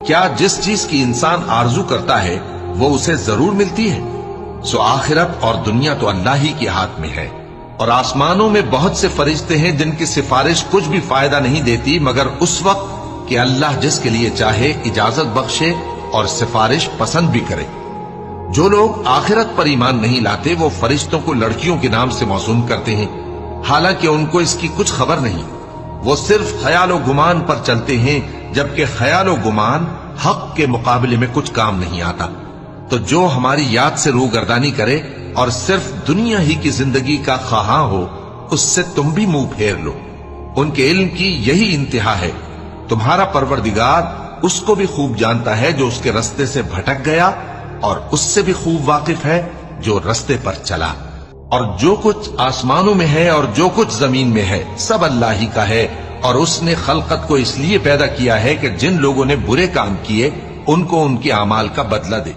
کیا جس چیز کی انسان آرزو کرتا ہے وہ اسے ضرور ملتی ہے؟ سو آخرت اور دنیا تو اللہ ہی کے ہاتھ میں ہے، اور آسمانوں میں بہت سے فرشتے ہیں جن کی سفارش کچھ بھی فائدہ نہیں دیتی مگر اس وقت کہ اللہ جس کے لیے چاہے اجازت بخشے اور سفارش پسند بھی کرے۔ جو لوگ آخرت پر ایمان نہیں لاتے وہ فرشتوں کو لڑکیوں کے نام سے موسوم کرتے ہیں، حالانکہ ان کو اس کی کچھ خبر نہیں۔ وہ صرف خیال و گمان پر چلتے ہیں، جبکہ خیال و گمان حق کے مقابلے میں کچھ کام نہیں آتا۔ تو جو ہماری یاد سے روگردانی کرے اور صرف دنیا ہی کی زندگی کا خواہاں ہو، اس سے تم بھی منہ پھیر لو۔ ان کے علم کی یہی انتہا ہے۔ تمہارا پروردگار اس کو بھی خوب جانتا ہے جو اس کے رستے سے بھٹک گیا، اور اس سے بھی خوب واقف ہے جو رستے پر چلا۔ اور جو کچھ آسمانوں میں ہے اور جو کچھ زمین میں ہے سب اللہ ہی کا ہے، اور اس نے خلقت کو اس لیے پیدا کیا ہے کہ جن لوگوں نے برے کام کیے ان کو ان کے اعمال کا بدلہ دے۔